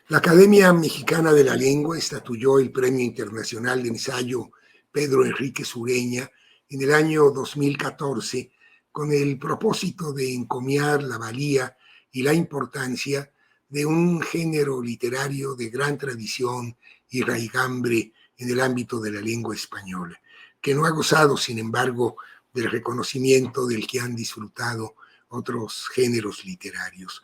La Academia Mexicana de la Lengua estatuyó el Premio Internacional de Ensayo Pedro Enríquez Ureña en el año 2014 con el propósito de encomiar la valía y la importancia de un género literario de gran tradición y raigambre en el ámbito de la lengua española, que no ha gozado, sin embargo, del reconocimiento del que han disfrutado otros géneros literarios.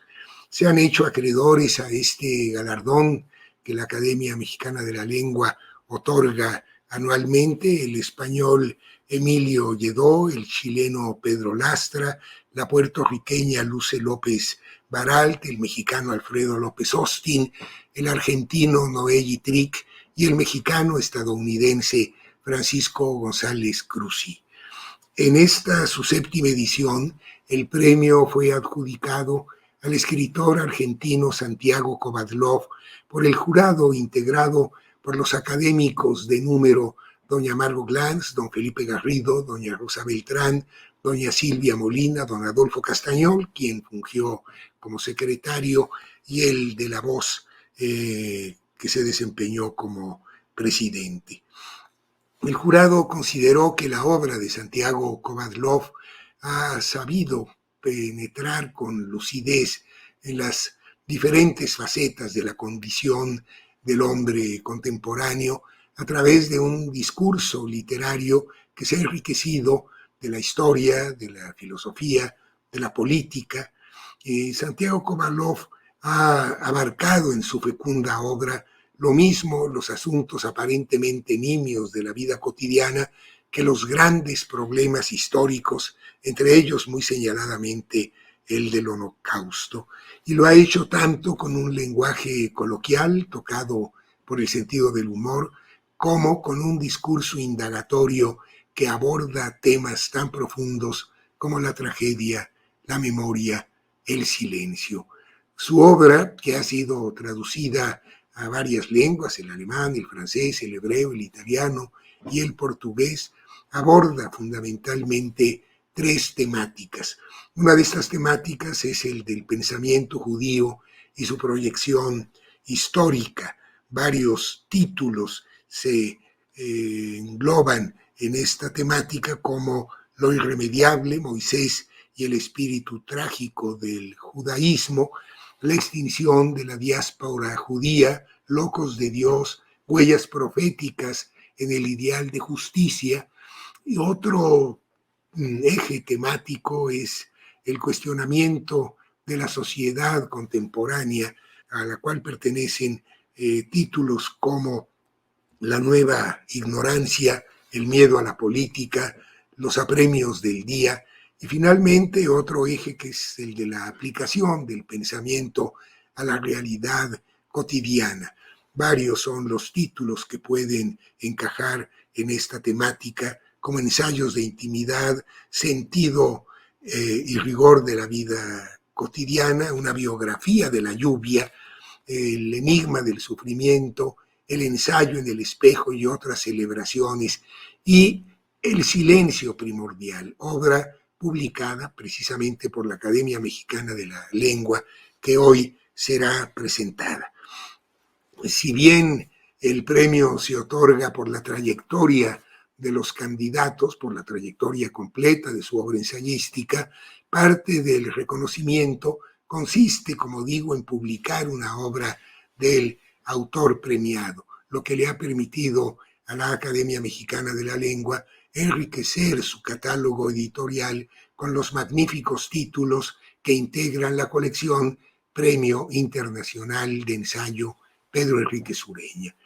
Se han hecho acreedores a este galardón que la Academia Mexicana de la Lengua otorga anualmente el español Emilio Lledó, el chileno Pedro Lastra, la puertorriqueña Luce López Baralt, el mexicano Alfredo López Austin, el argentino Noé Yitrick y el mexicano estadounidense Francisco González Cruzí. En esta, su séptima edición, el premio fue adjudicado al escritor argentino Santiago Kovadlov por el jurado integrado por los académicos de número doña Margot Glantz, don Felipe Garrido, doña Rosa Beltrán, doña Silvia Molina, don Adolfo Castañol, quien fungió como secretario, y el de la voz que se desempeñó como presidente. El jurado consideró que la obra de Santiago Kovadlov ha sabido penetrar con lucidez en las diferentes facetas de la condición del hombre contemporáneo a través de un discurso literario que se ha enriquecido de la historia, de la filosofía, de la política. Santiago Kovadlov ha abarcado en su fecunda obra lo mismo los asuntos aparentemente nimios de la vida cotidiana que los grandes problemas históricos, entre ellos muy señaladamente el del Holocausto. Y lo ha hecho tanto con un lenguaje coloquial, tocado por el sentido del humor, como con un discurso indagatorio que aborda temas tan profundos como la tragedia, la memoria, el silencio. Su obra, que ha sido traducida a varias lenguas, el alemán, el francés, el hebreo, el italiano y el portugués, aborda fundamentalmente tres temáticas. Una de estas temáticas es el del pensamiento judío y su proyección histórica. Varios títulos se engloban en esta temática como Lo irremediable, Moisés y el espíritu trágico del judaísmo, la extinción de la diáspora judía, Locos de Dios, huellas proféticas en el ideal de justicia. Y otro eje temático es el cuestionamiento de la sociedad contemporánea, a la cual pertenecen títulos como La nueva ignorancia, el miedo a la política, los apremios del día, y finalmente otro eje que es el de la aplicación del pensamiento a la realidad cotidiana. Varios son los títulos que pueden encajar en esta temática, como ensayos de intimidad, sentido y rigor de la vida cotidiana, una biografía de la lluvia, el enigma del sufrimiento, el ensayo en el espejo y otras celebraciones, y El silencio primordial, obra publicada precisamente por la Academia Mexicana de la Lengua, que hoy será presentada. Si bien el premio se otorga por la trayectoria de los candidatos, por la trayectoria completa de su obra ensayística, parte del reconocimiento consiste, como digo, en publicar una obra del autor premiado, lo que le ha permitido a la Academia Mexicana de la Lengua enriquecer su catálogo editorial con los magníficos títulos que integran la colección Premio Internacional de Ensayo Pedro Enríquez Ureña.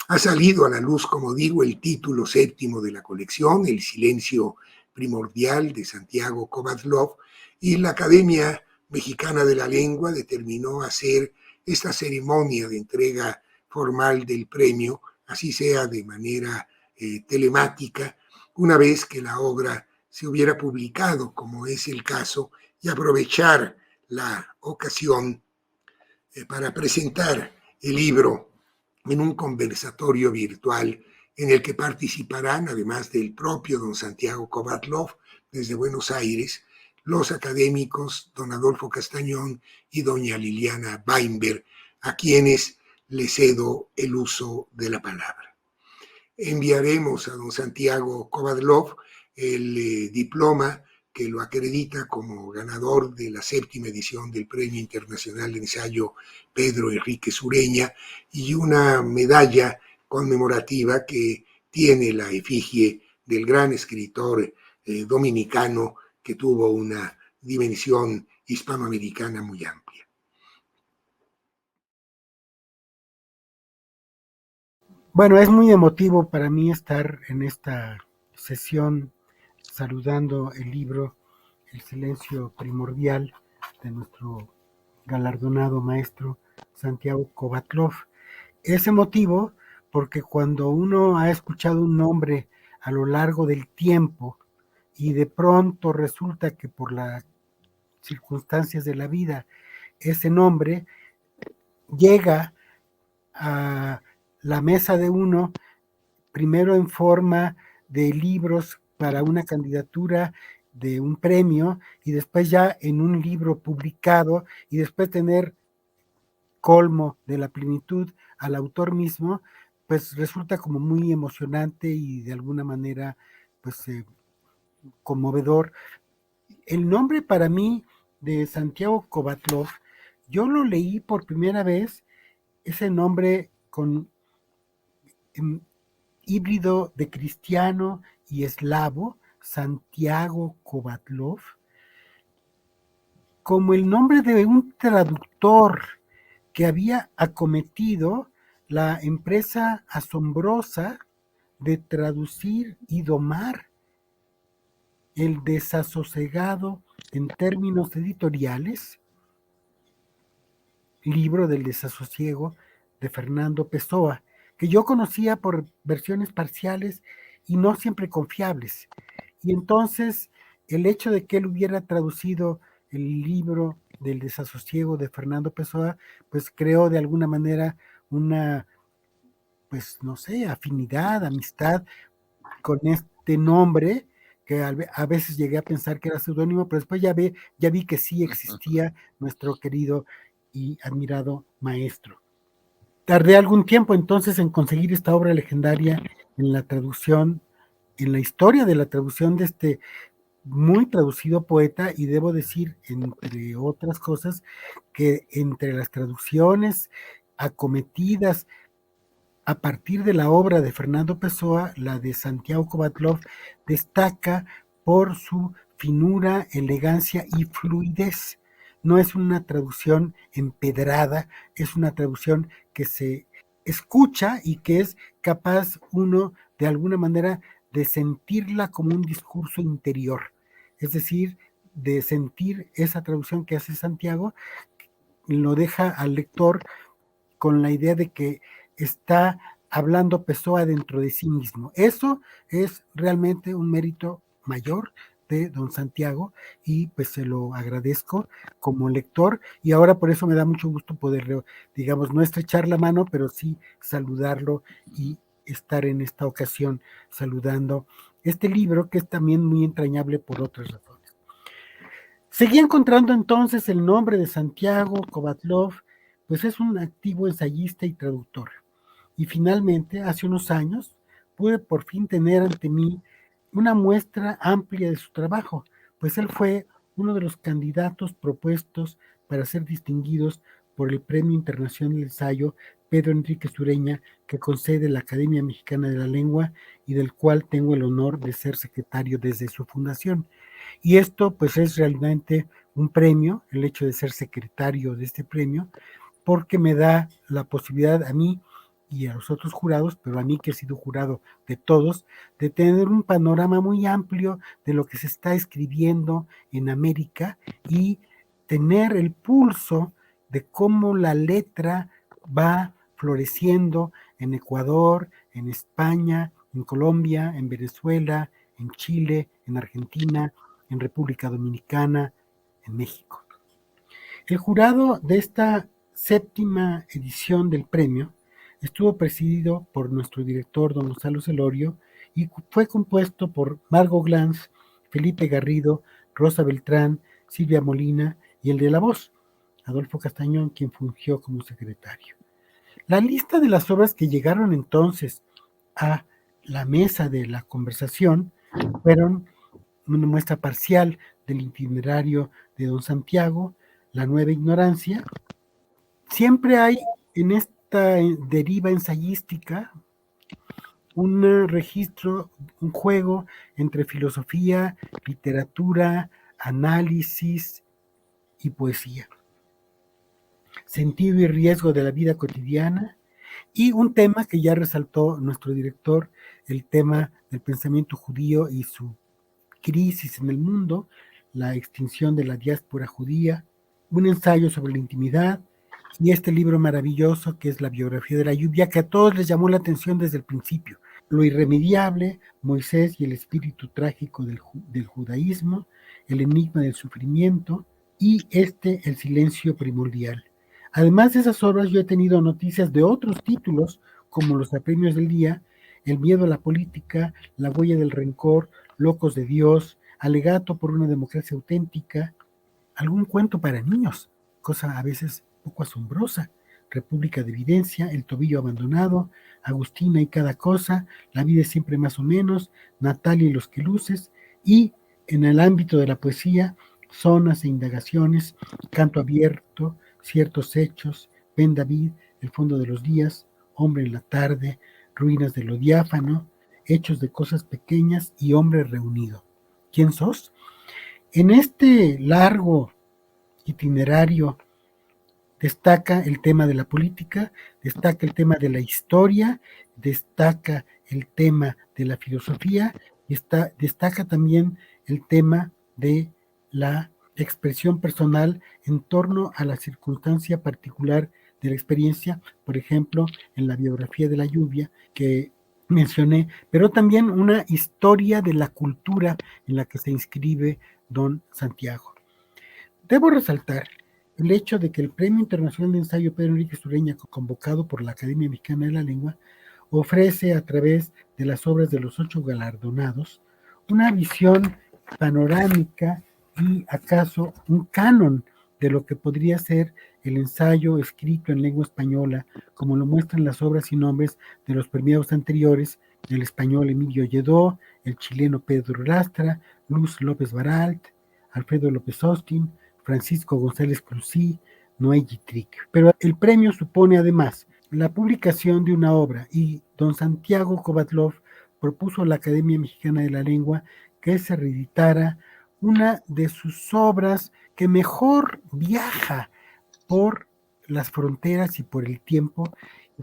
Ha salido a la luz, como digo, el título séptimo de la colección, El silencio primordial, de Santiago Kovadlov, y la Academia Mexicana de la Lengua determinó hacer esta ceremonia de entrega formal del premio, así sea de manera telemática, una vez que la obra se hubiera publicado, como es el caso, y aprovechar la ocasión para presentar el libro en un conversatorio virtual en el que participarán, además del propio don Santiago Kovadlov desde Buenos Aires, los académicos don Adolfo Castañón y doña Liliana Weinberg, a quienes le cedo el uso de la palabra. Enviaremos a don Santiago Kovadlov el diploma que lo acredita como ganador de la 7ª edición del Premio Internacional de Ensayo Pedro Enríquez Ureña y una medalla conmemorativa que tiene la efigie del gran escritor dominicano que tuvo una dimensión hispanoamericana muy amplia. Bueno, es muy emotivo para mí estar en esta sesión saludando el libro El silencio primordial de nuestro galardonado maestro Santiago Kovadlov. Es emotivo porque cuando uno ha escuchado un nombre a lo largo del tiempo y de pronto resulta que por las circunstancias de la vida ese nombre llega a la mesa de uno, primero en forma de libros para una candidatura de un premio y después ya en un libro publicado y después tener colmo de la plenitud al autor mismo, pues resulta como muy emocionante y de alguna manera pues conmovedor. El nombre para mí de Santiago Kovadlov, yo lo leí por primera vez, ese nombre con híbrido de cristiano y eslavo, Santiago Kovadlov, como el nombre de un traductor que había acometido la empresa asombrosa de traducir y domar el desasosegado en términos editoriales, libro del desasosiego de Fernando Pessoa, que yo conocía por versiones parciales y no siempre confiables. Y entonces el hecho de que él hubiera traducido el libro del desasosiego de Fernando Pessoa, pues creó de alguna manera una, pues no sé, afinidad, amistad con este nombre, que a veces llegué a pensar que era seudónimo, pero después ya vi que sí existía nuestro querido y admirado maestro. Tardé algún tiempo entonces en conseguir esta obra legendaria en la traducción, en la historia de la traducción de este muy traducido poeta, y debo decir, entre otras cosas, que entre las traducciones acometidas a partir de la obra de Fernando Pessoa, la de Santiago Kovadlov destaca por su finura, elegancia y fluidez. No es una traducción empedrada, es una traducción que se escucha y que es capaz uno de alguna manera de sentirla como un discurso interior. Es decir, de sentir esa traducción que hace Santiago, lo deja al lector con la idea de que está hablando Pessoa dentro de sí mismo. Eso es realmente un mérito mayor de don Santiago y pues se lo agradezco como lector, y ahora por eso me da mucho gusto poder, digamos, no estrechar la mano, pero sí saludarlo y estar en esta ocasión saludando este libro que es también muy entrañable por otras razones. Seguí encontrando entonces el nombre de Santiago Kovadlov, pues es un activo ensayista y traductor. Y finalmente, hace unos años, pude por fin tener ante mí una muestra amplia de su trabajo, pues él fue uno de los candidatos propuestos para ser distinguidos por el Premio Internacional de Ensayo Pedro Enríquez Ureña, que concede la Academia Mexicana de la Lengua y del cual tengo el honor de ser secretario desde su fundación. Y esto pues es realmente un premio, el hecho de ser secretario de este premio, porque me da la posibilidad a mí y a los otros jurados, pero a mí que he sido jurado de todos, de tener un panorama muy amplio de lo que se está escribiendo en América y tener el pulso de cómo la letra va floreciendo en Ecuador, en España, en Colombia, en Venezuela, en Chile, en Argentina, en República Dominicana, en México. El jurado de esta 7ª edición del premio estuvo presidido por nuestro director, don Gonzalo Celorio, y fue compuesto por Margot Glantz, Felipe Garrido, Rosa Beltrán, Silvia Molina y el de la voz, Adolfo Castañón, quien fungió como secretario. La lista de las obras que llegaron entonces a la mesa de la conversación fueron una muestra parcial del itinerario de don Santiago, La Nueva Ignorancia. Siempre hay en esta deriva ensayística un registro, un juego entre filosofía, literatura, análisis y poesía. Sentido y riesgo de la vida cotidiana, y un tema que ya resaltó nuestro director, el tema del pensamiento judío y su crisis en el mundo, la extinción de la diáspora judía, un ensayo sobre la intimidad y este libro maravilloso que es La biografía de la lluvia, que a todos les llamó la atención desde el principio. Lo irremediable, Moisés y el espíritu trágico del judaísmo, el enigma del sufrimiento y el silencio primordial. Además de esas obras, yo he tenido noticias de otros títulos, como los apremios del día, El miedo a la política, La huella del rencor, Locos de Dios, Alegato por una democracia auténtica, algún cuento para niños, cosa a veces poco asombrosa, República de Evidencia, El tobillo abandonado, Agustina y cada cosa, La vida es siempre más o menos, Natalia y los Queluses, y en el ámbito de la poesía, Zonas e indagaciones, Canto abierto, Ciertos hechos, Ben David, El fondo de los días, Hombre en la tarde, Ruinas de lo diáfano, Hechos de cosas pequeñas y Hombre reunido. ¿Quién sos? En este largo itinerario destaca el tema de la política, destaca el tema de la historia, destaca el tema de la filosofía y destaca también el tema de la expresión personal en torno a la circunstancia particular de la experiencia, por ejemplo, en la biografía de la lluvia que mencioné, pero también una historia de la cultura en la que se inscribe don Santiago. Debo resaltar el hecho de que el Premio Internacional de Ensayo Pedro Enrique Sureña, convocado por la Academia Mexicana de la Lengua, ofrece a través de las obras de los 8 galardonados una visión panorámica y acaso un canon de lo que podría ser el ensayo escrito en lengua española, como lo muestran las obras y nombres de los premiados anteriores, el español Emilio Lledó, el chileno Pedro Lastra, Luz López Baralt, Alfredo López Austin, Francisco González Cruzí, Noé Yitric. Pero el premio supone además la publicación de una obra y don Santiago Kovatlov propuso a la Academia Mexicana de la Lengua que se reeditara una de sus obras que mejor viaja por las fronteras y por el tiempo,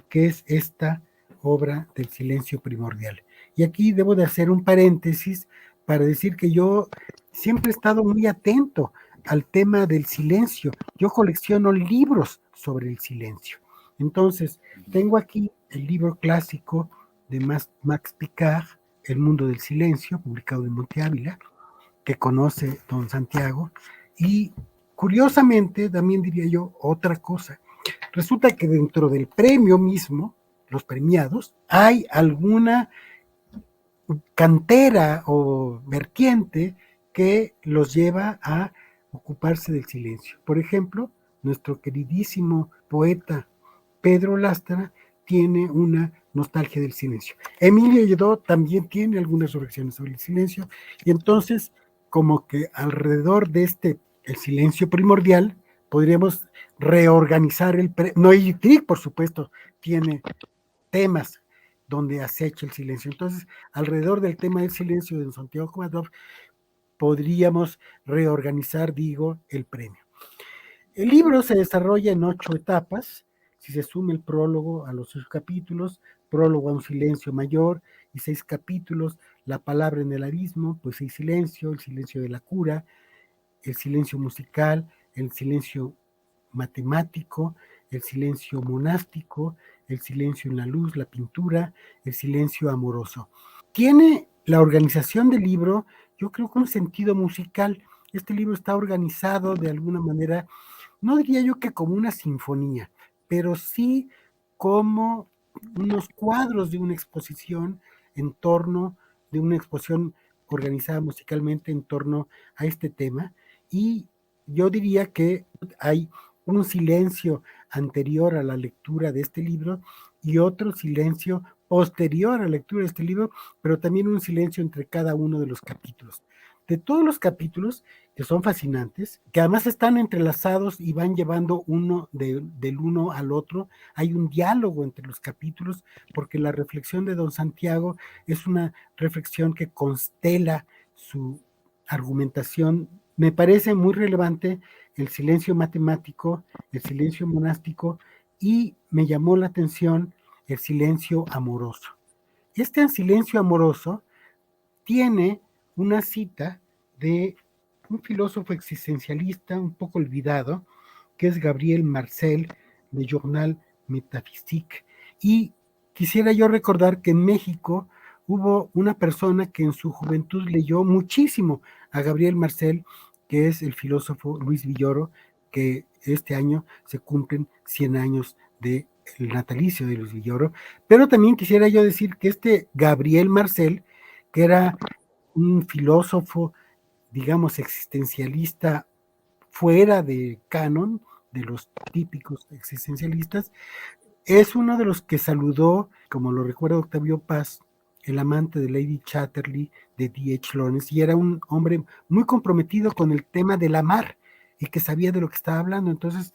que es esta obra del silencio primordial. Y aquí debo de hacer un paréntesis para decir que yo siempre he estado muy atento al tema del silencio. Yo colecciono libros sobre el silencio. Entonces, tengo aquí el libro clásico de Max Picard, El mundo del silencio, publicado en Monte Ávila, que conoce don Santiago, y curiosamente, también diría yo otra cosa. Resulta que dentro del premio mismo, los premiados, hay alguna cantera o vertiente que los lleva a ocuparse del silencio. Por ejemplo, nuestro queridísimo poeta Pedro Lastra tiene una nostalgia del silencio. Emilio Lledó también tiene algunas reflexiones sobre el silencio, y entonces, como que alrededor de el silencio primordial, podríamos reorganizar Noé Yitric, por supuesto, tiene temas donde acecha el silencio. Entonces, alrededor del tema del silencio de Santiago Kovatlov, podríamos reorganizar, digo, el premio. El libro se desarrolla en 8 etapas, si se suma el prólogo a los 6 capítulos, prólogo a un silencio mayor y 6 capítulos, la palabra en el abismo, pues el silencio de la cura, el silencio musical, el silencio matemático, el silencio monástico, el silencio en la luz, la pintura, el silencio amoroso. Tiene la organización del libro, yo creo que un sentido musical. Este libro está organizado de alguna manera, no diría yo que como una sinfonía, pero sí como unos cuadros de una exposición organizada musicalmente en torno a este tema, y yo diría que hay un silencio anterior a la lectura de este libro y otro silencio posterior a la lectura de este libro, pero también un silencio entre cada uno de los capítulos. De todos los capítulos, que son fascinantes, que además están entrelazados y van llevando uno del uno al otro, hay un diálogo entre los capítulos, porque la reflexión de don Santiago es una reflexión que constela su argumentación. Me parece muy relevante el silencio matemático, el silencio monástico, y me llamó la atención el silencio amoroso. Este silencio amoroso tiene una cita de un filósofo existencialista un poco olvidado, que es Gabriel Marcel, de Journal Métaphysique. Y quisiera yo recordar que en México hubo una persona que en su juventud leyó muchísimo a Gabriel Marcel, que es el filósofo Luis Villoro, que este año se cumplen 100 años del natalicio de Luis Villoro. Pero también quisiera yo decir que este Gabriel Marcel, que era un filósofo, digamos, existencialista fuera de canon, de los típicos existencialistas, es uno de los que saludó, como lo recuerda Octavio Paz, el amante de Lady Chatterley de D.H. Lawrence, y era un hombre muy comprometido con el tema del amar y que sabía de lo que estaba hablando. Entonces,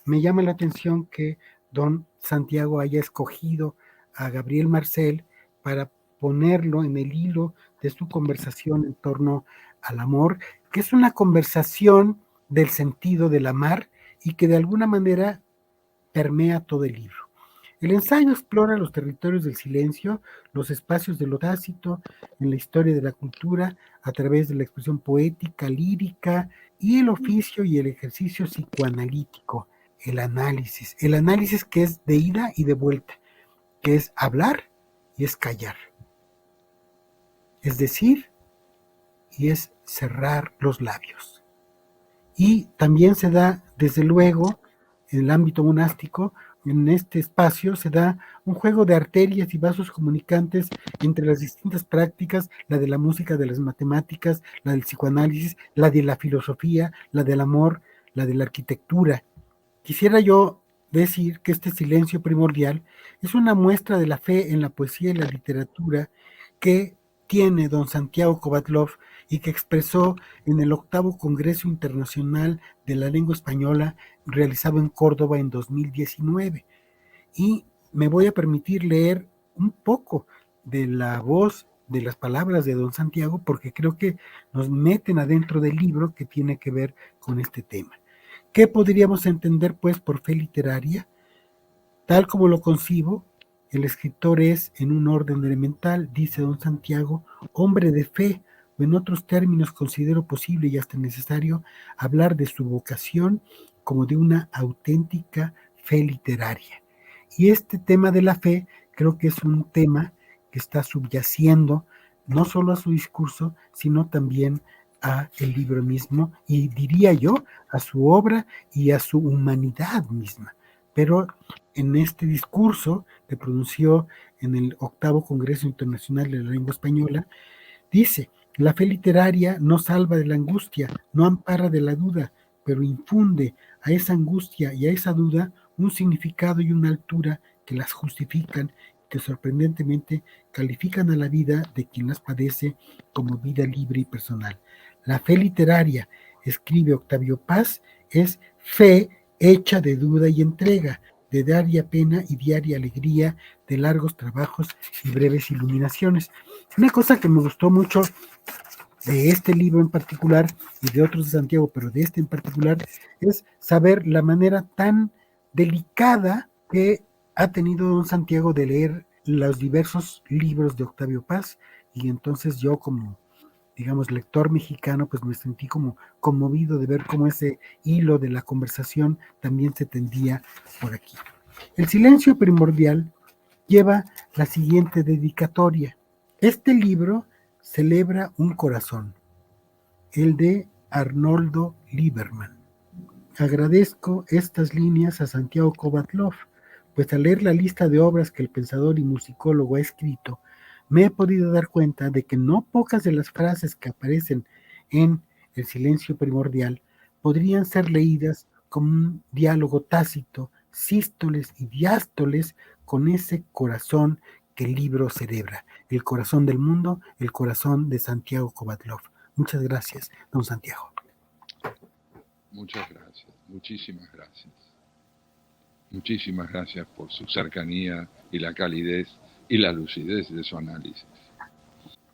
me llama la atención que don Santiago haya escogido a Gabriel Marcel para ponerlo en el hilo de su conversación en torno al amor, que es una conversación del sentido del amar y que de alguna manera permea todo el libro. El ensayo explora los territorios del silencio, los espacios de lo tácito en la historia de la cultura a través de la expresión poética, lírica y el oficio y el ejercicio psicoanalítico, el análisis que es de ida y de vuelta, que es hablar y es callar, es decir, y es cerrar los labios. Y también se da, desde luego, en el ámbito monástico, en este espacio se da un juego de arterias y vasos comunicantes entre las distintas prácticas, la de la música, de las matemáticas, la del psicoanálisis, la de la filosofía, la del amor, la de la arquitectura. Quisiera yo decir que este silencio primordial es una muestra de la fe en la poesía y la literatura que tiene don Santiago Kovatlov y que expresó en el 8º Congreso Internacional de la Lengua Española realizado en Córdoba en 2019. Y me voy a permitir leer un poco de la voz, de las palabras de don Santiago, porque creo que nos meten adentro del libro que tiene que ver con este tema. ¿Qué podríamos entender, pues, por fe literaria? Tal como lo concibo, el escritor es, en un orden elemental, dice don Santiago, hombre de fe, o en otros términos considero posible y hasta necesario hablar de su vocación como de una auténtica fe literaria. Y este tema de la fe creo que es un tema que está subyaciendo no solo a su discurso, sino también a el libro mismo y diría yo a su obra y a su humanidad misma. Pero en este discurso que pronunció en el 8º Congreso Internacional de la Lengua Española, dice: la fe literaria no salva de la angustia, no ampara de la duda, pero infunde a esa angustia y a esa duda un significado y una altura que las justifican, que sorprendentemente califican a la vida de quien las padece como vida libre y personal. La fe literaria, escribe Octavio Paz, es fe hecha de duda y entrega, de diaria pena y diaria alegría, de largos trabajos y breves iluminaciones. Una cosa que me gustó mucho de este libro en particular y de otros de Santiago, pero de este en particular, es saber la manera tan delicada que ha tenido don Santiago de leer los diversos libros de Octavio Paz, y entonces yo como, digamos, lector mexicano, pues me sentí como conmovido de ver cómo ese hilo de la conversación también se tendía por aquí. El silencio primordial lleva la siguiente dedicatoria. Este libro celebra un corazón, el de Arnoldo Lieberman. Agradezco estas líneas a Santiago Kovatlov, pues al leer la lista de obras que el pensador y musicólogo ha escrito, me he podido dar cuenta de que no pocas de las frases que aparecen en El silencio primordial podrían ser leídas como un diálogo tácito, sístoles y diástoles con ese corazón que el libro celebra, el corazón del mundo, el corazón de Santiago Kovadlov. Muchas gracias, don Santiago. Muchas gracias, muchísimas gracias. Muchísimas gracias por su cercanía y la calidez y la lucidez de su análisis.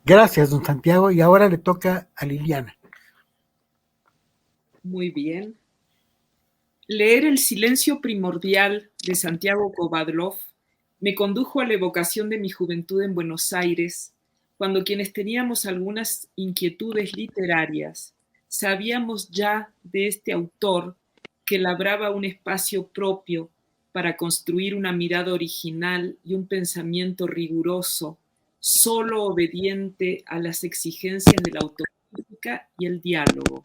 Gracias, don Santiago, y ahora le toca a Liliana. Muy bien. Leer El silencio primordial de Santiago Kovadlov me condujo a la evocación de mi juventud en Buenos Aires, cuando quienes teníamos algunas inquietudes literarias sabíamos ya de este autor que labraba un espacio propio para construir una mirada original y un pensamiento riguroso, solo obediente a las exigencias de la autocrítica y el diálogo,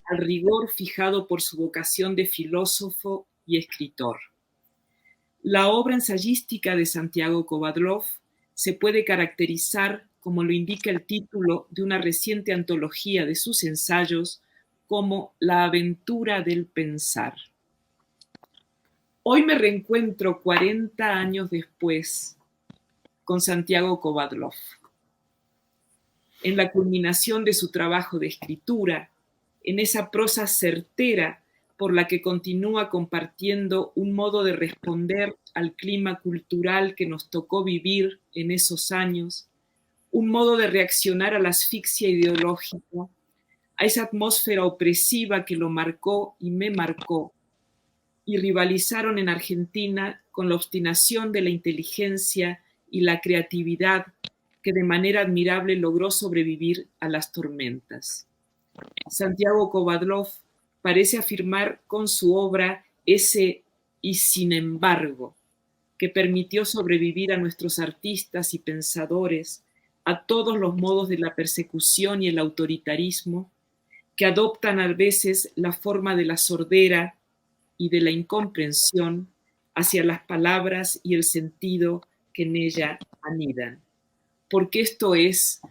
al rigor fijado por su vocación de filósofo y escritor. La obra ensayística de Santiago Kovadlov se puede caracterizar, como lo indica el título de una reciente antología de sus ensayos, como La aventura del pensar. Hoy me reencuentro 40 años después con Santiago Kovadlov. En la culminación de su trabajo de escritura, en esa prosa certera por la que continúa compartiendo un modo de responder al clima cultural que nos tocó vivir en esos años, un modo de reaccionar a la asfixia ideológica, a esa atmósfera opresiva que lo marcó y me marcó, y rivalizaron en Argentina con la obstinación de la inteligencia y la creatividad que de manera admirable logró sobrevivir a las tormentas. Santiago Kovadlov parece afirmar con su obra ese "y sin embargo" que permitió sobrevivir a nuestros artistas y pensadores, a todos los modos de la persecución y el autoritarismo, que adoptan a veces la forma de la sordera y de la incomprensión hacia las palabras y el sentido que en ella anidan. Porque esto es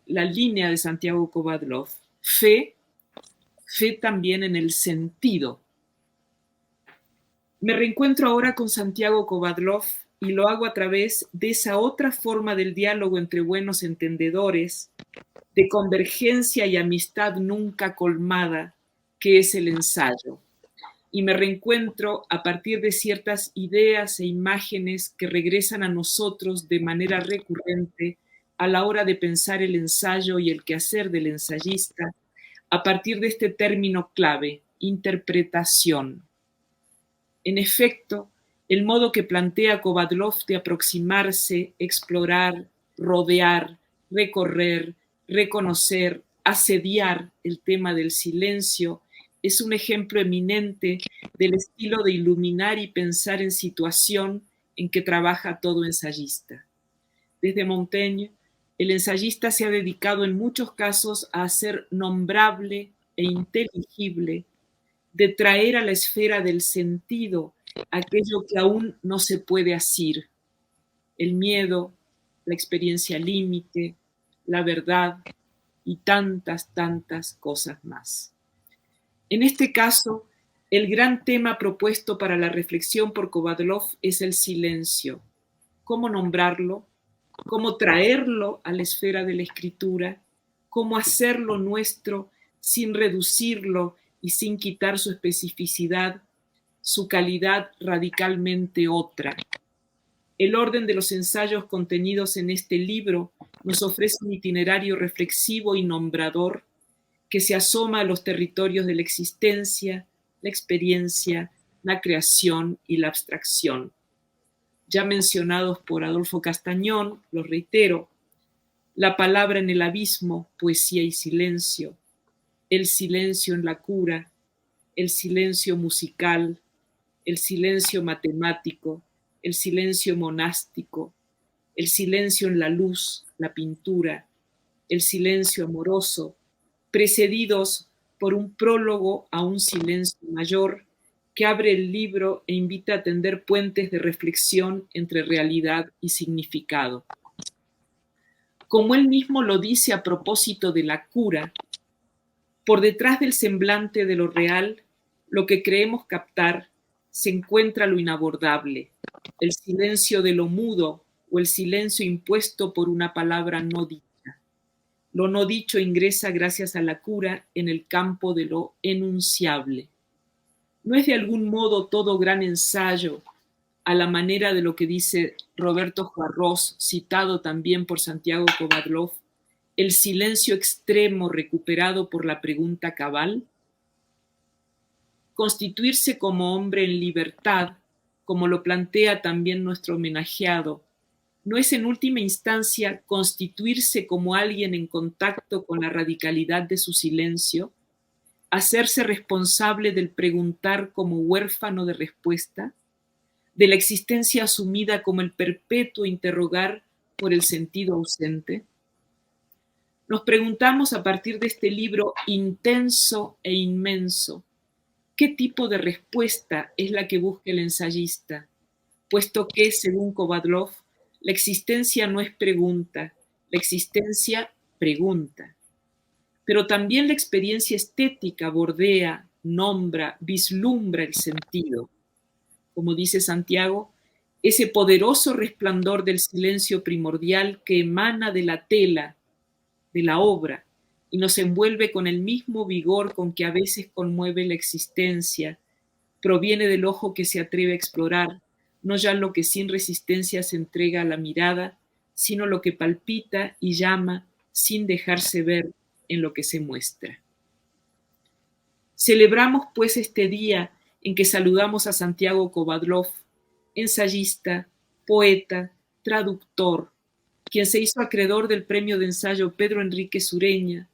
la línea de Santiago Kovadlov. Fe también en el sentido. Me reencuentro ahora con Santiago Kovadlov y lo hago a través de esa otra forma del diálogo entre buenos entendedores, de convergencia y amistad nunca colmada, que es el ensayo. Y me reencuentro a partir de ciertas ideas e imágenes que regresan a nosotros de manera recurrente a la hora de pensar el ensayo y el quehacer del ensayista, a partir de este término clave, interpretación. En efecto, el modo que plantea Kovadlov de aproximarse, explorar, rodear, recorrer, reconocer, asediar el tema del silencio es un ejemplo eminente del estilo de iluminar y pensar en situación en que trabaja todo ensayista. Desde Montaigne, el ensayista se ha dedicado en muchos casos a hacer nombrable e inteligible, de traer a la esfera del sentido aquello que aún no se puede asir: el miedo, la experiencia límite, la verdad y tantas cosas más. En este caso, el gran tema propuesto para la reflexión por Kovadlov es el silencio. ¿Cómo nombrarlo? ¿Cómo traerlo a la esfera de la escritura? ¿Cómo hacerlo nuestro sin reducirlo y sin quitar su especificidad, su calidad radicalmente otra? El orden de los ensayos contenidos en este libro nos ofrece un itinerario reflexivo y nombrador que se asoma a los territorios de la existencia, la experiencia, la creación y la abstracción. Ya mencionados por Adolfo Castañón, los reitero: la palabra en el abismo, poesía y silencio; el silencio en la cura; el silencio musical; el silencio matemático; el silencio monástico; el silencio en la luz, la pintura; el silencio amoroso, precedidos por un prólogo a un silencio mayor que abre el libro e invita a tender puentes de reflexión entre realidad y significado. Como él mismo lo dice a propósito de la cura, por detrás del semblante de lo real, lo que creemos captar se encuentra lo inabordable, el silencio de lo mudo o el silencio impuesto por una palabra no dicha. Lo no dicho ingresa gracias a la cura en el campo de lo enunciable. ¿No es de algún modo todo gran ensayo, a la manera de lo que dice Roberto Juarros, citado también por Santiago Kovadlov, el silencio extremo recuperado por la pregunta cabal? Constituirse como hombre en libertad, como lo plantea también nuestro homenajeado, ¿no es en última instancia constituirse como alguien en contacto con la radicalidad de su silencio? ¿Hacerse responsable del preguntar como huérfano de respuesta? ¿De la existencia asumida como el perpetuo interrogar por el sentido ausente? Nos preguntamos a partir de este libro intenso e inmenso, ¿qué tipo de respuesta es la que busca el ensayista? Puesto que, según Kovadlov, la existencia no es pregunta, la existencia pregunta. Pero también la experiencia estética bordea, nombra, vislumbra el sentido. Como dice Santiago, ese poderoso resplandor del silencio primordial que emana de la tela, de la obra, y nos envuelve con el mismo vigor con que a veces conmueve la existencia, proviene del ojo que se atreve a explorar, no ya lo que sin resistencia se entrega a la mirada, sino lo que palpita y llama sin dejarse ver en lo que se muestra. Celebramos pues este día en que saludamos a Santiago Kovadlov, ensayista, poeta, traductor, quien se hizo acreedor del premio de ensayo Pedro Enríquez Ureña,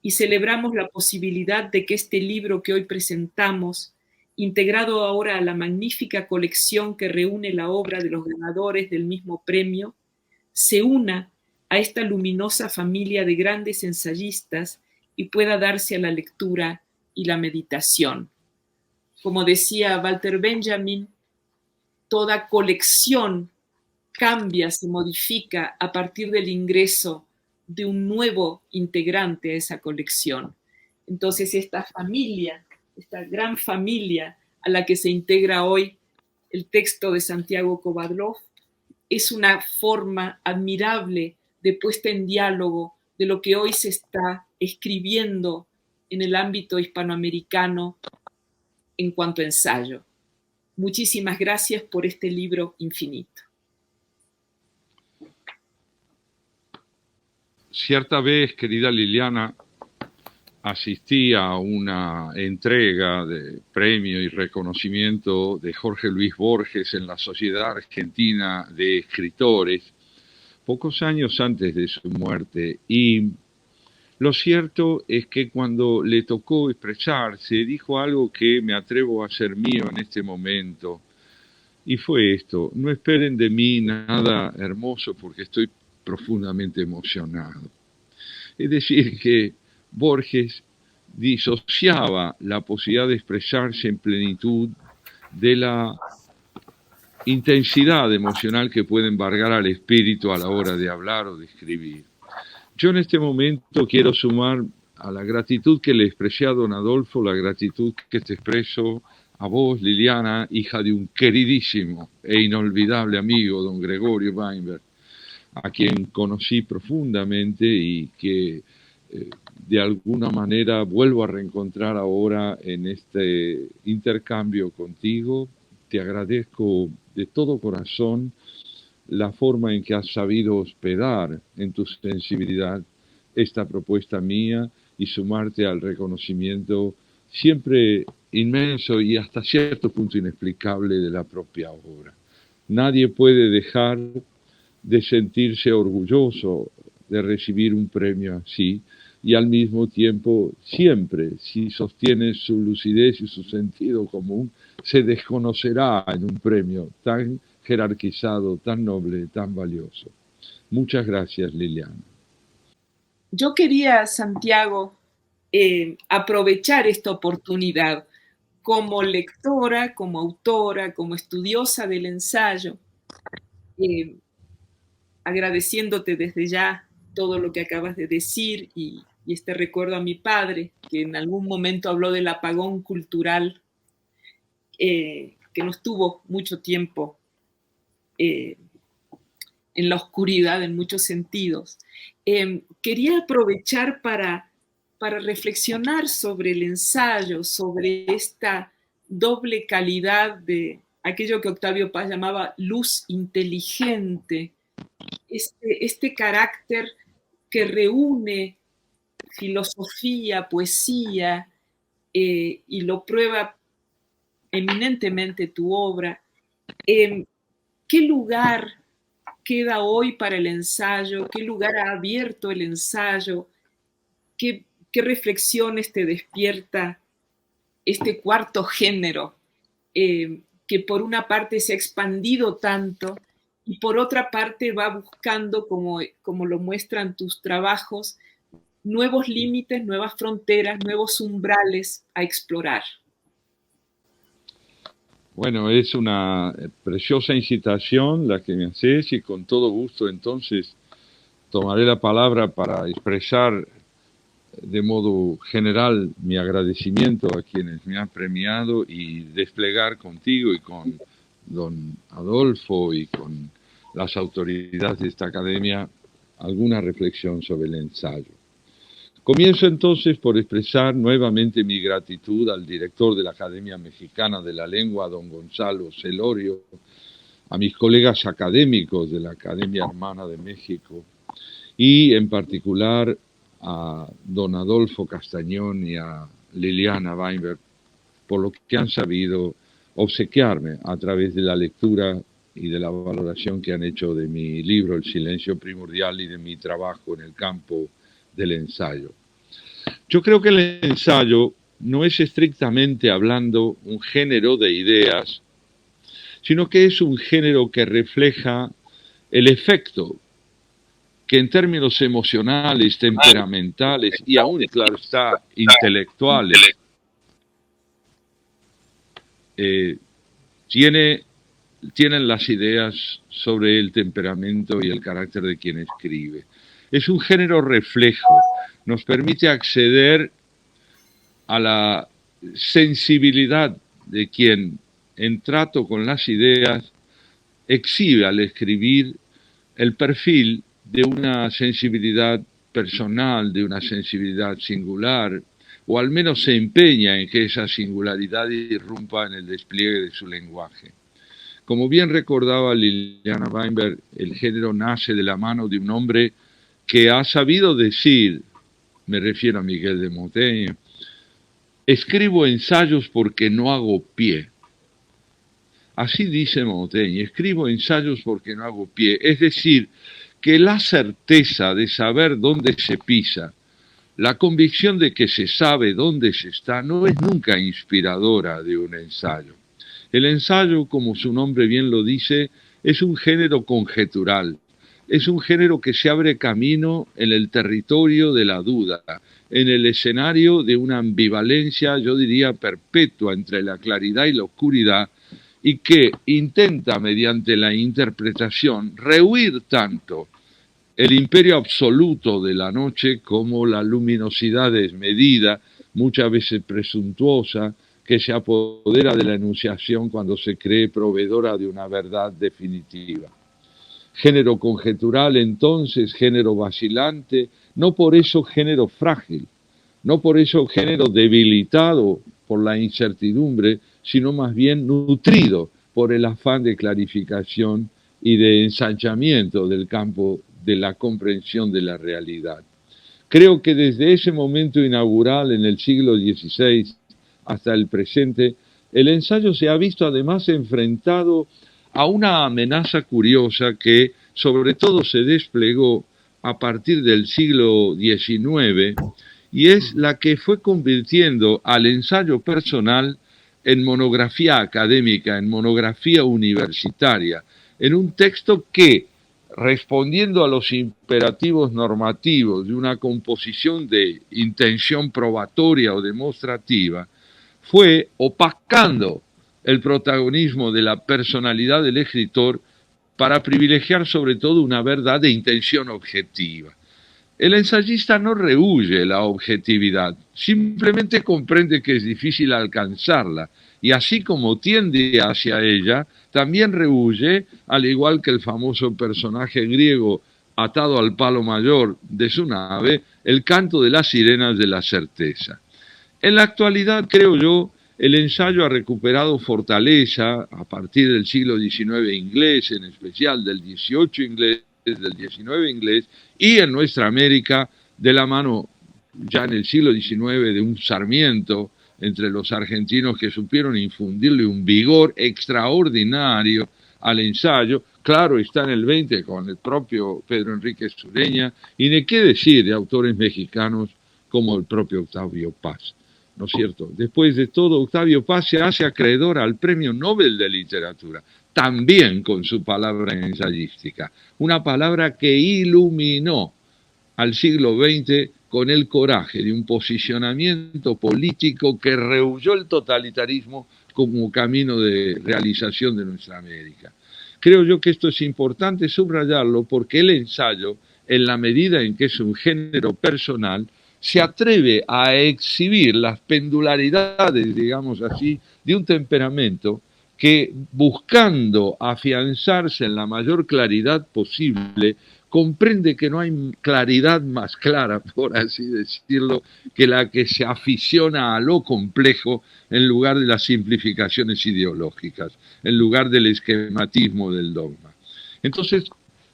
y celebramos la posibilidad de que este libro que hoy presentamos, integrado ahora a la magnífica colección que reúne la obra de los ganadores del mismo premio, se una a esta luminosa familia de grandes ensayistas y pueda darse a la lectura y la meditación. Como decía Walter Benjamin, toda colección cambia, se modifica a partir del ingreso de un nuevo integrante a esa colección. Entonces esta familia, esta gran familia a la que se integra hoy el texto de Santiago Kovadlov, es una forma admirable de puesta en diálogo de lo que hoy se está escribiendo en el ámbito hispanoamericano en cuanto a ensayo. Muchísimas gracias por este libro infinito. Cierta vez, querida Liliana, asistí a una entrega de premio y reconocimiento de Jorge Luis Borges en la Sociedad Argentina de Escritores, pocos años antes de su muerte. Y lo cierto es que cuando le tocó expresarse, dijo algo que me atrevo a hacer mío en este momento. Y fue esto: no esperen de mí nada hermoso porque estoy profundamente emocionado. Es decir, que Borges disociaba la posibilidad de expresarse en plenitud de la intensidad emocional que puede embargar al espíritu a la hora de hablar o de escribir. Yo en este momento quiero sumar a la gratitud que le expresé a don Adolfo, la gratitud que te expreso a vos, Liliana, hija de un queridísimo e inolvidable amigo, don Gregorio Weinberg, a quien conocí profundamente y que de alguna manera vuelvo a reencontrar ahora en este intercambio contigo. Te agradezco de todo corazón la forma en que has sabido hospedar en tu sensibilidad esta propuesta mía y sumarte al reconocimiento siempre inmenso y hasta cierto punto inexplicable de la propia obra. Nadie puede dejar de sentirse orgulloso de recibir un premio así, y al mismo tiempo siempre, si sostiene su lucidez y su sentido común, se desconocerá en un premio tan jerarquizado, tan noble, tan valioso. Muchas gracias, Liliana. Yo quería, Santiago, aprovechar esta oportunidad como lectora, como autora, como estudiosa del ensayo, agradeciéndote desde ya todo lo que acabas de decir y este recuerdo a mi padre, que en algún momento habló del apagón cultural que no estuvo mucho tiempo en la oscuridad en muchos sentidos. Quería aprovechar para reflexionar sobre el ensayo, sobre esta doble calidad de aquello que Octavio Paz llamaba luz inteligente, este carácter que reúne filosofía, poesía, y lo prueba eminentemente tu obra. ¿Qué lugar queda hoy para el ensayo? ¿Qué lugar ha abierto el ensayo? ¿Qué reflexiones te despierta este cuarto género que por una parte se ha expandido tanto y por otra parte va buscando, como lo muestran tus trabajos, nuevos límites, nuevas fronteras, nuevos umbrales a explorar? Bueno, es una preciosa incitación la que me haces y con todo gusto entonces tomaré la palabra para expresar de modo general mi agradecimiento a quienes me han premiado y desplegar contigo y con don Adolfo y con las autoridades de esta academia alguna reflexión sobre el ensayo. Comienzo entonces por expresar nuevamente mi gratitud al director de la Academia Mexicana de la Lengua, don Gonzalo Celorio, a mis colegas académicos de la Academia Hermana de México y en particular a don Adolfo Castañón y a Liliana Weinberg por lo que han sabido obsequiarme a través de la lectura y de la valoración que han hecho de mi libro El silencio primordial y de mi trabajo en el campo del ensayo. Yo creo que el ensayo no es estrictamente hablando un género de ideas, sino que es un género que refleja el efecto que en términos emocionales, temperamentales y aún, claro está, intelectuales, tienen las ideas sobre el temperamento y el carácter de quien escribe. Es un género reflejo, nos permite acceder a la sensibilidad de quien, en trato con las ideas, exhibe al escribir el perfil de una sensibilidad personal, de una sensibilidad singular, o al menos se empeña en que esa singularidad irrumpa en el despliegue de su lenguaje. Como bien recordaba Liliana Weinberg, el género nace de la mano de un hombre que ha sabido decir, me refiero a Miguel de Montaigne, escribo ensayos porque no hago pie. Así dice Montaigne, escribo ensayos porque no hago pie. Es decir, que la certeza de saber dónde se pisa, la convicción de que se sabe dónde se está, no es nunca inspiradora de un ensayo. El ensayo, como su nombre bien lo dice, es un género conjetural. Es un género que se abre camino en el territorio de la duda, en el escenario de una ambivalencia, yo diría, perpetua entre la claridad y la oscuridad, y que intenta, mediante la interpretación, rehuir tanto el imperio absoluto de la noche como la luminosidad desmedida, muchas veces presuntuosa, que se apodera de la enunciación cuando se cree proveedora de una verdad definitiva. Género conjetural, entonces, género vacilante, no por eso género frágil, no por eso género debilitado por la incertidumbre, sino más bien nutrido por el afán de clarificación y de ensanchamiento del campo de la comprensión de la realidad. Creo que desde ese momento inaugural en el siglo XVI hasta el presente, el ensayo se ha visto además enfrentado a una amenaza curiosa que sobre todo se desplegó a partir del siglo XIX y es la que fue convirtiendo al ensayo personal en monografía académica, en monografía universitaria, en un texto que, respondiendo a los imperativos normativos de una composición de intención probatoria o demostrativa, fue opacando el protagonismo de la personalidad del escritor para privilegiar sobre todo una verdad de intención objetiva. El ensayista no rehúye la objetividad, simplemente comprende que es difícil alcanzarla y así como tiende hacia ella, también rehúye, al igual que el famoso personaje griego atado al palo mayor de su nave, el canto de las sirenas de la certeza. En la actualidad, creo yo, el ensayo ha recuperado fortaleza a partir del siglo XIX inglés, en especial del XVIII inglés, del XIX inglés, y en nuestra América, de la mano ya en el siglo XIX de un Sarmiento, entre los argentinos que supieron infundirle un vigor extraordinario al ensayo. Claro, está en el 20 con el propio Pedro Enrique Sureña, y de qué decir de autores mexicanos como el propio Octavio Paz, ¿no es cierto? Después de todo, Octavio Paz se hace acreedor al Premio Nobel de Literatura, también con su palabra ensayística, una palabra que iluminó al siglo XX con el coraje de un posicionamiento político que rehuyó el totalitarismo como camino de realización de nuestra América. Creo yo que esto es importante subrayarlo porque el ensayo, en la medida en que es un género personal, se atreve a exhibir las pendularidades, digamos así, de un temperamento que, buscando afianzarse en la mayor claridad posible, comprende que no hay claridad más clara, por así decirlo, que la que se aficiona a lo complejo en lugar de las simplificaciones ideológicas, en lugar del esquematismo del dogma. Entonces,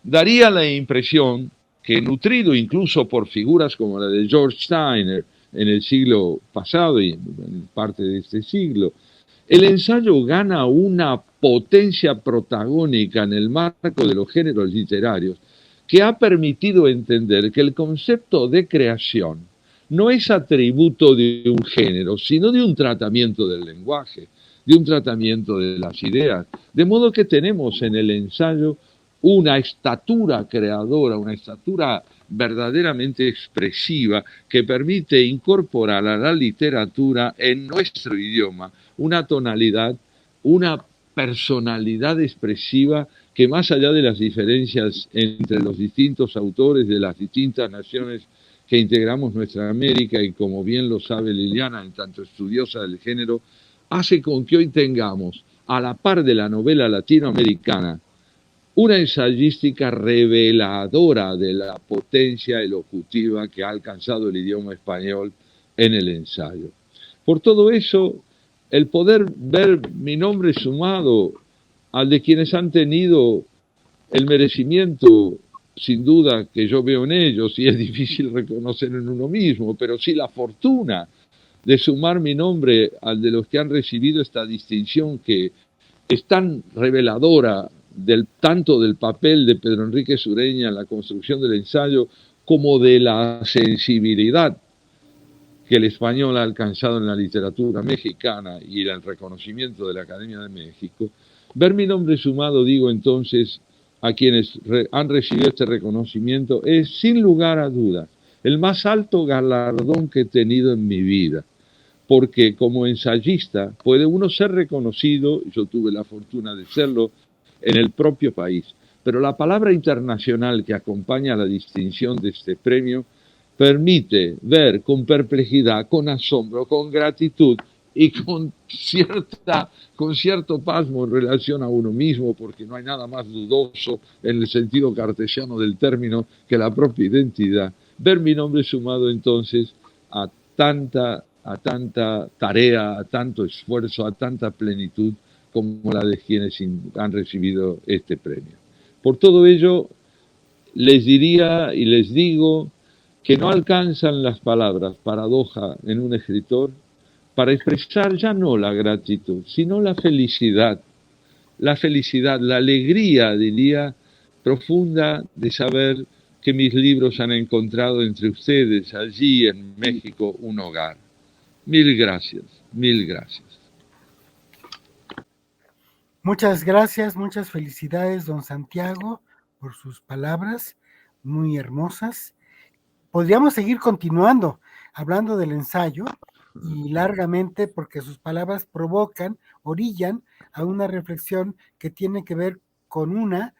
daría la impresión que, nutrido incluso por figuras como la de George Steiner en el siglo pasado y en parte de este siglo, el ensayo gana una potencia protagónica en el marco de los géneros literarios que ha permitido entender que el concepto de creación no es atributo de un género, sino de un tratamiento del lenguaje, de un tratamiento de las ideas. De modo que tenemos en el ensayo una estatura creadora, una estatura verdaderamente expresiva que permite incorporar a la literatura en nuestro idioma una tonalidad, una personalidad expresiva que, más allá de las diferencias entre los distintos autores de las distintas naciones que integramos nuestra América, y como bien lo sabe Liliana, en tanto estudiosa del género, hace con que hoy tengamos, a la par de la novela latinoamericana, una ensayística reveladora de la potencia elocutiva que ha alcanzado el idioma español en el ensayo. Por todo eso, el poder ver mi nombre sumado al de quienes han tenido el merecimiento, sin duda, que yo veo en ellos, y es difícil reconocer en uno mismo, pero sí la fortuna de sumar mi nombre al de los que han recibido esta distinción que es tan reveladora tanto del papel de Pedro Enrique Sureña en la construcción del ensayo como de la sensibilidad que el español ha alcanzado en la literatura mexicana y el reconocimiento de la Academia de México. Ver mi nombre sumado, digo entonces, a quienes han recibido este reconocimiento es, sin lugar a dudas, el más alto galardón que he tenido en mi vida, porque como ensayista puede uno ser reconocido, yo tuve la fortuna de serlo, en el propio país, pero la palabra internacional que acompaña a la distinción de este premio permite ver con perplejidad, con asombro, con gratitud y con cierto pasmo en relación a uno mismo, porque no hay nada más dudoso en el sentido cartesiano del término que la propia identidad. Ver mi nombre sumado entonces a tanta tarea, a tanto esfuerzo, a tanta plenitud como la de quienes han recibido este premio. Por todo ello, les diría y les digo que no alcanzan las palabras, paradoja en un escritor, para expresar ya no la gratitud, sino la felicidad, la alegría, diría, profunda de saber que mis libros han encontrado entre ustedes, allí en México, un hogar. Mil gracias, mil gracias. Muchas gracias, muchas felicidades, don Santiago, por sus palabras muy hermosas. Podríamos seguir continuando hablando del ensayo y largamente porque sus palabras provocan, orillan a una reflexión que tiene que ver con una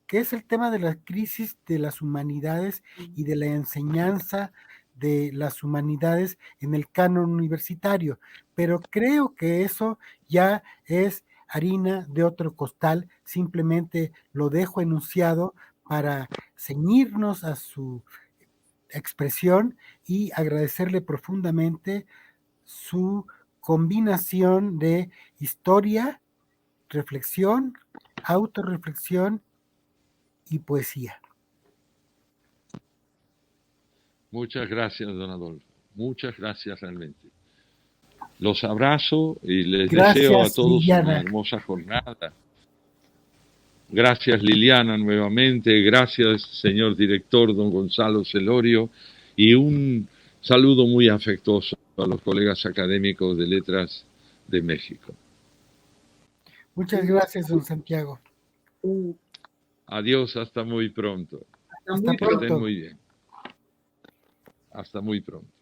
que es el tema de la crisis de las humanidades y de la enseñanza de las humanidades en el canon universitario, pero creo que eso ya es harina de otro costal, simplemente lo dejo enunciado para ceñirnos a su expresión y agradecerle profundamente su combinación de historia, reflexión, autorreflexión y poesía. Muchas gracias, don Adolfo. Muchas gracias realmente. Los abrazo y les deseo a todos una hermosa jornada. Gracias, Liliana, nuevamente. Gracias, señor director, don Gonzalo Celorio. Y un saludo muy afectuoso a los colegas académicos de Letras de México. Muchas gracias, don Santiago. Adiós, hasta muy pronto. Hasta pronto. Que estén muy bien. Hasta muy pronto.